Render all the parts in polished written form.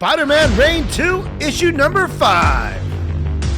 Spider-Man Reign 2, issue number 5.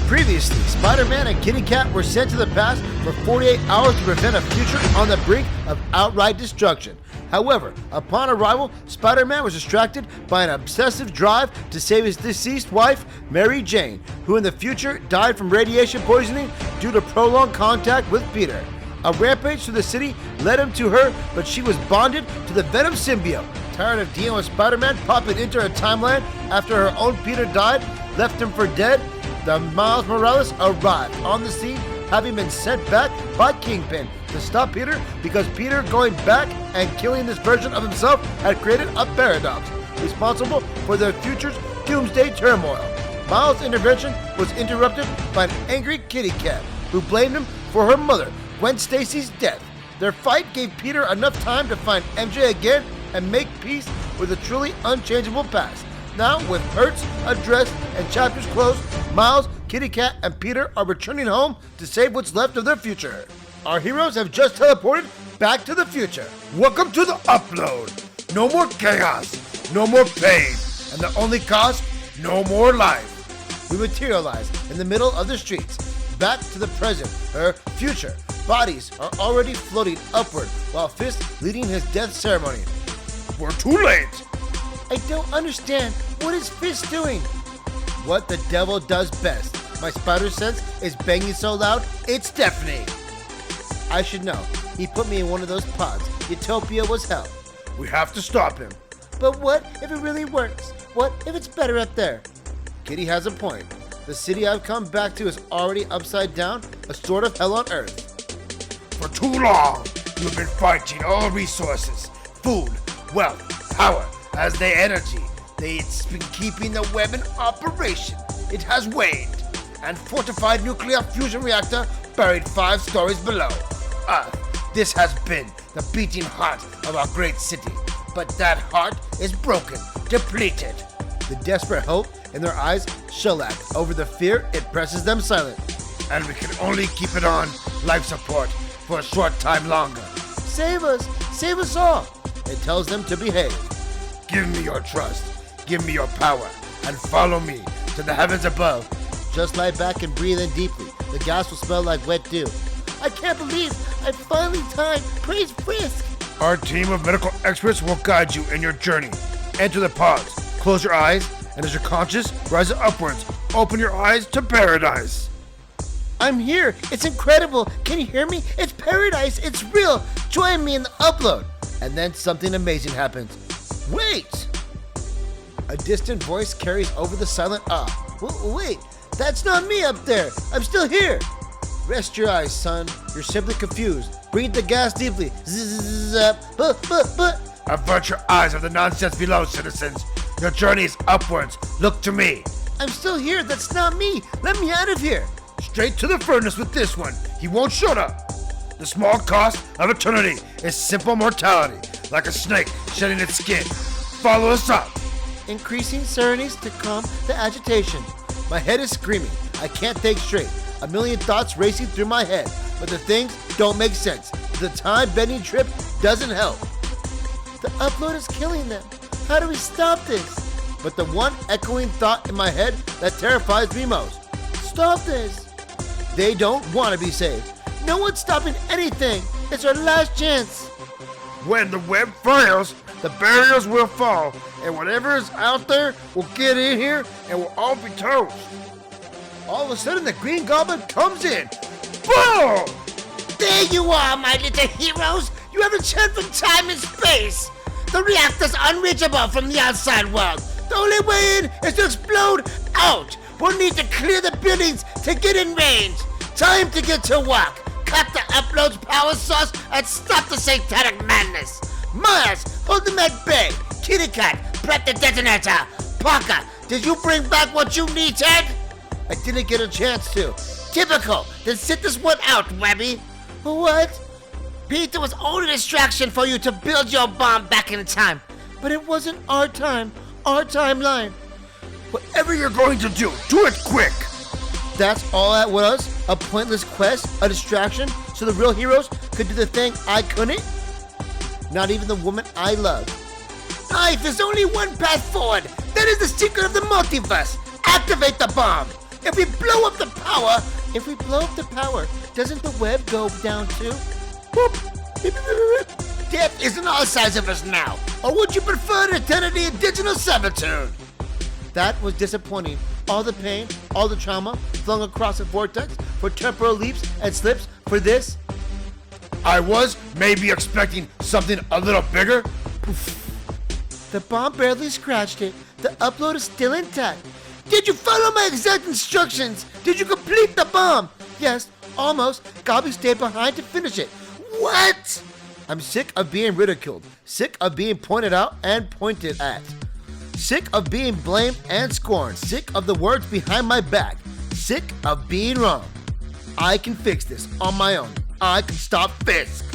Previously, Spider-Man and Kitty Cat were sent to the past for 48 hours to prevent a future on the brink of outright destruction. However, upon arrival, Spider-Man was distracted by an obsessive drive to save his deceased wife, Mary Jane, who in the future died from radiation poisoning due to prolonged contact with Peter. A rampage through the city led him to her, but she was bonded to the Venom Symbiote. Tired of dealing with Spider-Man popping into her timeline after her own Peter died, left him for dead, the Miles Morales arrived on the scene, having been sent back by Kingpin to stop Peter because Peter going back and killing this version of himself had created a paradox responsible for their future's doomsday turmoil. Miles' intervention was interrupted by an angry Kitty Cat who blamed him for her mother, Gwen Stacy's death. Their fight gave Peter enough time to find MJ again and make peace with a truly unchangeable past. Now, with hurts addressed and chapters closed, Miles, Kitty Cat, and Peter are returning home to save what's left of their future. Our heroes have just teleported back to the future. Welcome to the upload. No more chaos, no more pain, and the only cost, no more life. We materialize in the middle of the streets, back to the present, or future. Bodies are already floating upward while Fisk leading his death ceremony. We're too late. I don't understand. What is Fisk doing? What the devil does best. My spider sense is banging so loud, it's deafening. I should know. He put me in one of those pods. Utopia was hell. We have to stop him. But what if it really works? What if it's better up there? Kitty has a point. The city I've come back to is already upside down, a sort of hell on earth. For too long, you've been fighting all resources, food, wealth, power, as their energy. It's been keeping the web in operation. It has waned, and fortified nuclear fusion reactor buried 5 stories below. Earth, this has been the beating heart of our great city, but that heart is broken, depleted. The desperate hope in their eyes shellac over the fear it presses them silent. And we can only keep it on life support for a short time longer. Save us all. It tells them to behave. Give me your trust, give me your power, and follow me to the heavens above. Just lie back and breathe in deeply. The gas will smell like wet dew. I can't believe I finally died. Praise Fisk. Our team of medical experts will guide you in your journey. Enter the pods, close your eyes, and as your conscious rises upwards, open your eyes to paradise. I'm here. It's incredible. Can you hear me? It's paradise. It's real. Join me in the upload. And then something amazing happens. Wait! A distant voice carries over the silent Wait, that's not me up there. I'm still here. Rest your eyes, son. You're simply confused. Breathe the gas deeply. Avert your eyes of the nonsense below, citizens. Your journey is upwards. Look to me. I'm still here. That's not me. Let me out of here. Straight to the furnace with this one. He won't shut up. The small cost of eternity is simple mortality, like a snake shedding its skin. Follow us up. Increasing serenities to calm the agitation. My head is screaming. I can't think straight. A million thoughts racing through my head, but the things don't make sense. The time-bending trip doesn't help. The upload is killing them. How do we stop this? But the one echoing thought in my head that terrifies me most. Stop this. They don't want to be saved. No one's stopping anything. It's our last chance. When the web fails, the barriers will fall, and whatever is out there will get in here and we'll all be toast. All of a sudden, the Green Goblin comes in. Boom! There you are, my little heroes. You have a chance from time and space. The reactor's unreachable from the outside world. The only way in is to explode out. We'll need to clear the buildings to get in range. Time to get to work. Cut the upload's power source and stop the satanic madness. Miles, hold them at bay. Kitty Cat, prep the detonator. Parker, did you bring back what you needed? I didn't get a chance to. Typical. Then sit this one out, Webby. What? Peter was only a distraction for you to build your bomb back in time. But it wasn't our time, our timeline. Whatever you're going to do it quick. That's all that was? A pointless quest? A distraction? So the real heroes could do the thing I couldn't? Not even the woman I love. Life is only one path forward. Then That is the secret of the multiverse. Activate the bomb. If we blow up the power, doesn't the web go down too? Whoop. Death isn't all sides of us now. Or would you prefer an eternity in digital servitude? That was disappointing. All the pain, all the trauma flung across the vortex for temporal leaps and slips for this. I was maybe expecting something a little bigger. The bomb barely scratched it. The upload is still intact. Did you follow my exact instructions? Did you complete the bomb? Yes, almost. Gobby stayed behind to finish it. What? I'm sick of being ridiculed. Sick of being pointed out and pointed at. Sick of being blamed and scorned. Sick of the words behind my back. Sick of being wrong. I can fix this on my own. I can stop Fisk.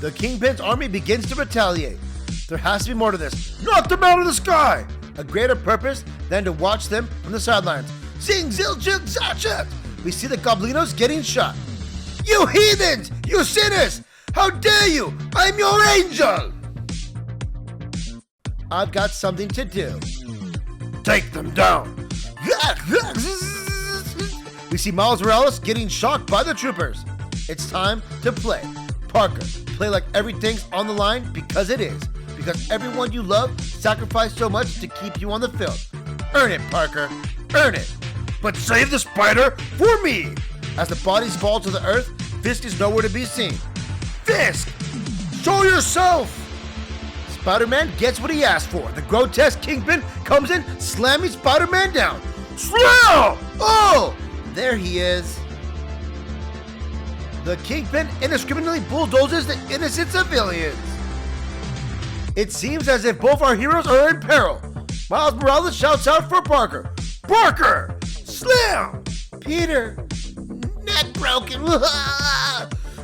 The Kingpin's army begins to retaliate. There has to be more to this. Knock them out of the sky! A greater purpose than to watch them from the sidelines. Zing, zil, jil, zachat! We see the Goblinos getting shot. You heathens! You sinners! How dare you! I'm your angel! I've got something to do. Take them down. We see Miles Morales getting shocked by the troopers. It's time to play. Parker, play like everything's on the line because it is. Because everyone you love sacrificed so much to keep you on the field. Earn it, Parker. Earn it. But save the spider for me. As the bodies fall to the earth, Fisk is nowhere to be seen. Fisk! Show yourself! Spider-Man gets what he asked for. The grotesque Kingpin comes in, slamming Spider-Man down. Slam! Oh! There he is. The Kingpin indiscriminately bulldozes the innocent civilians. It seems as if both our heroes are in peril. Miles Morales shouts out for Parker. Parker! Slam! Peter! Neck broken!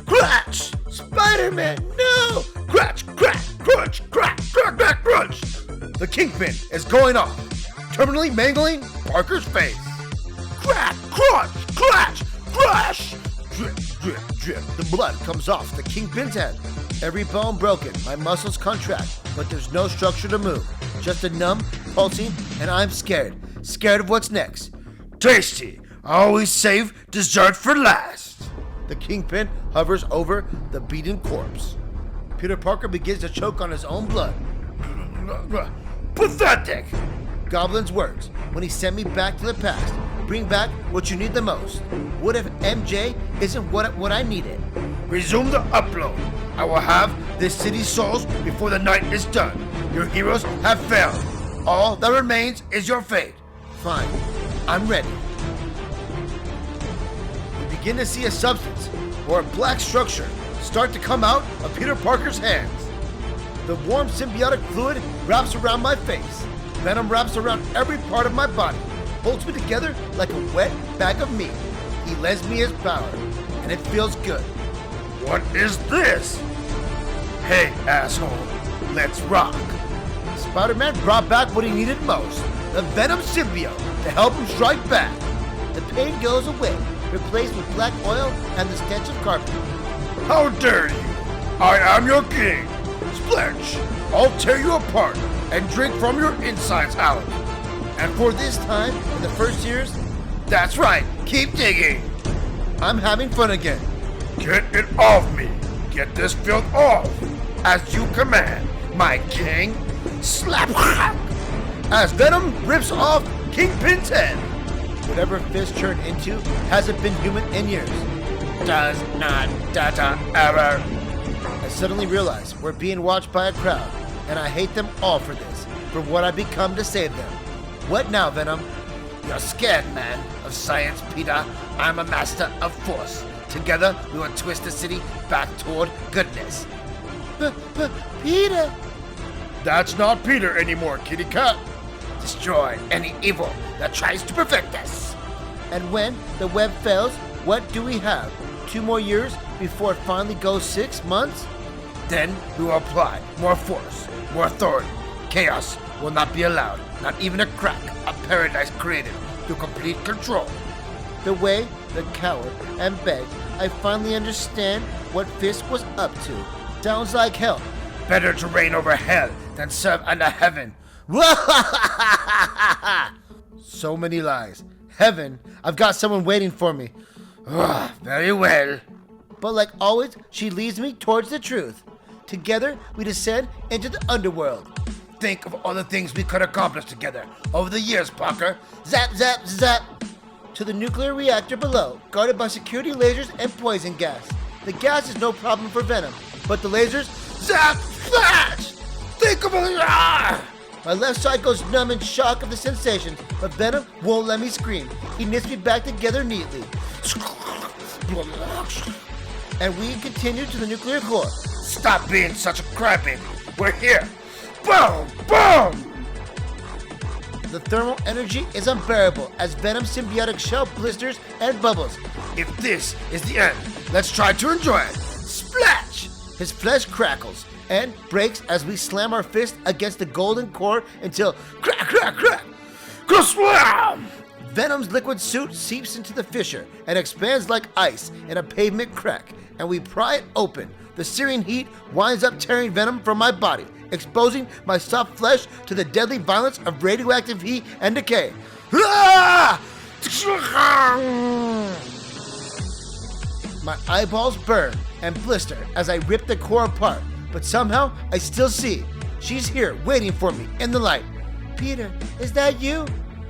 Crunch! Spider-Man, no! Crunch, crack, crunch, crack, crack, crack, crunch! The Kingpin is going off, terminally mangling Parker's face. Crack, crunch, clutch, crush! Drip, drip, drip. The blood comes off the Kingpin's head. Every bone broken, my muscles contract, but there's no structure to move. Just a numb, pulsing, and I'm scared. Scared of what's next. Tasty! I always save dessert for last. The Kingpin hovers over the beaten corpse. Peter Parker begins to choke on his own blood. Pathetic! Goblin's words when he sent me back to the past. Bring back what you need the most. What if MJ isn't what I needed? Resume the upload. I will have this city's souls before the night is done. Your heroes have failed. All that remains is your fate. Fine. I'm ready. We begin to see a substance or a black structure start to come out of Peter Parker's hands. The warm symbiotic fluid wraps around my face. Venom wraps around every part of my body, holds me together like a wet bag of meat. He lends me his power, and it feels good. What is this? Hey, asshole, let's rock. Spider-Man brought back what he needed most, the Venom symbiote, to help him strike back. The pain goes away, replaced with black oil and the stench of carpet. How dare you! I am your king! Splench! I'll tear you apart and drink from your insides out. And for this time, in the first years, that's right, keep digging. I'm having fun again. Get it off me. Get this filth off. As you command, my king. Slap! As Venom rips off Kingpin's head. Whatever Fisk turned into hasn't been human in years. Does not data error. I suddenly realize we're being watched by a crowd, and I hate them all for this, for what I've become to save them. What now, Venom? You're scared, man, of science, Peter. I'm a master of force. Together, we will twist the city back toward goodness. But Peter... That's not Peter anymore, kitty cat. Destroy any evil that tries to prevent us. And when the web fails, what do we have? 2 more years before it finally goes 6 months? Then we will apply more force, more authority. Chaos will not be allowed, not even a crack of paradise created through complete control. The way, the coward, and beg, I finally understand what Fisk was up to. Sounds like hell. Better to reign over hell than serve under heaven. So many lies. Heaven, I've got someone waiting for me. Very well. But like always, she leads me towards the truth. Together, we descend into the underworld. Think of all the things we could accomplish together over the years, Parker. Zap, zap, zap. To the nuclear reactor below, guarded by security lasers and poison gas. The gas is no problem for Venom, but the lasers, zap, flash! Think of it! My left side goes numb in shock of the sensation, but Venom won't let me scream. He knits me back together neatly. And we continue to the nuclear core. Stop being such a crybaby. We're here. Boom! Boom! The thermal energy is unbearable as Venom's symbiotic shell blisters and bubbles. If this is the end, let's try to enjoy it. Splash! His flesh crackles and breaks as we slam our fist against the golden core until crack, crack, crack! Slam! Venom's liquid suit seeps into the fissure and expands like ice in a pavement crack, and we pry it open. The searing heat winds up tearing Venom from my body, exposing my soft flesh to the deadly violence of radioactive heat and decay. My eyeballs burn and blister as I rip the core apart, but somehow I still see. She's here waiting for me in the light. Peter, is that you?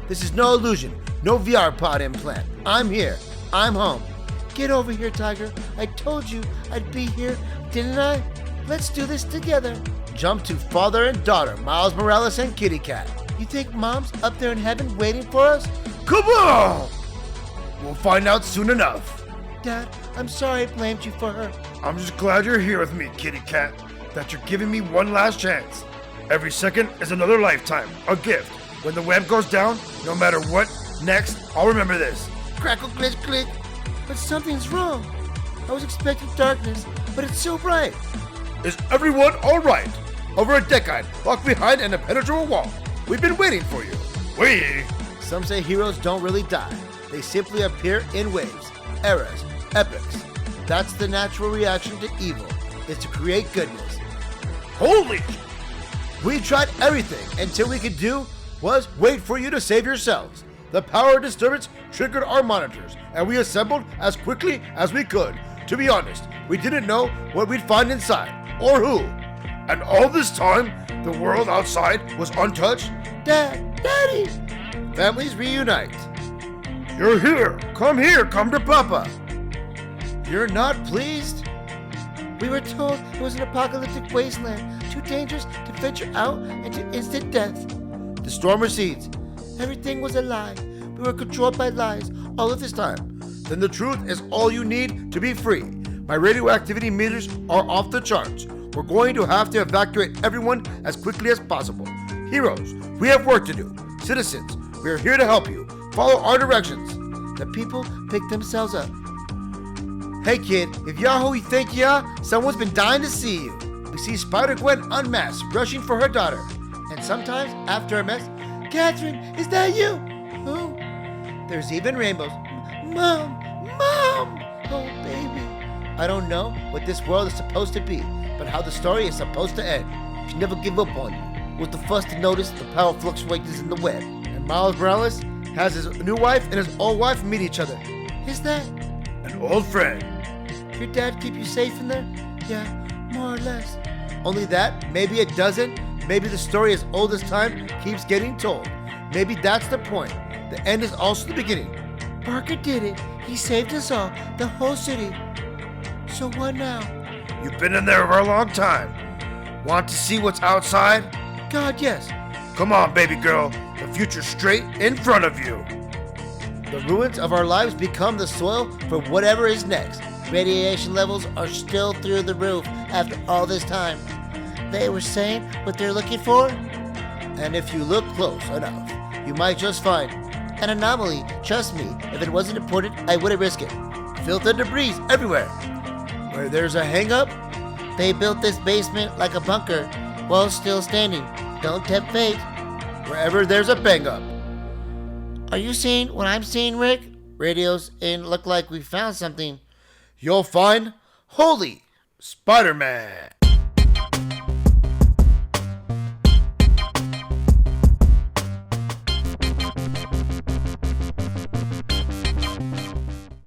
This is no illusion, no VR pod implant. I'm here. I'm home. Get over here, Tiger. I told you I'd be here, didn't I? Let's do this together. Jump to father and daughter, Miles Morales and Kitty Cat. You think Mom's up there in heaven waiting for us? Come on! We'll find out soon enough. Dad, I'm sorry I blamed you for her. I'm just glad you're here with me, Kitty Cat. That you're giving me one last chance. Every second is another lifetime, a gift. When the web goes down, no matter what, next, I'll remember this. Crackle, click, click. But something's wrong. I was expecting darkness, but it's so bright. Is everyone all right? Over a decade, locked behind an impenetrable wall. We've been waiting for you. We? Some say heroes don't really die. They simply appear in waves, eras, epochs. That's the natural reaction to evil, is to create goodness. Holy! We tried everything until we could do was wait for you to save yourselves. The power disturbance triggered our monitors, and we assembled as quickly as we could. To be honest, we didn't know what we'd find inside, or who. And all this time, the world outside was untouched? Dad! Daddy! Families reunite. You're here! Come here! Come to Papa! You're not pleased? We were told it was an apocalyptic wasteland, too dangerous to venture out into instant death. The storm recedes. Everything was a lie. We were controlled by lies all of this time. Then the truth is all you need to be free. My radioactivity meters are off the charts. We're going to have to evacuate everyone as quickly as possible. Heroes, we have work to do. Citizens, we are here to help you. Follow our directions. The people pick themselves up. Hey kid, if you're who you think you are, someone's been dying to see you. We see Spider-Gwen unmasked, rushing for her daughter. And sometimes, after a mess, Catherine, is that you? Who? There's even rainbows. Mom! Mom! Oh, baby. I don't know what this world is supposed to be, but how the story is supposed to end. She never give up on you. Was the first to notice the power fluctuations in the web. And Miles Morales has his new wife and his old wife meet each other. Is that an old friend? Your dad keep you safe in there? Yeah, more or less. Only that, maybe it doesn't. Maybe the story as old as time keeps getting told. Maybe that's the point. The end is also the beginning. Parker did it. He saved us all, the whole city. So what now? You've been in there for a long time. Want to see what's outside? God, yes. Come on, baby girl. The future's straight in front of you. The ruins of our lives become the soil for whatever is next. Radiation levels are still through the roof after all this time. They were saying what they're looking for? And if you look close enough, you might just find an anomaly. Trust me, if it wasn't important, I wouldn't risk it. Filtered debris everywhere. Where there's a hang-up, they built this basement like a bunker while still standing. Don't tempt fate. Wherever there's a bang-up. Are you seeing what I'm seeing, Rick? Radios in look like we found something. You'll find Holy Spider-Man.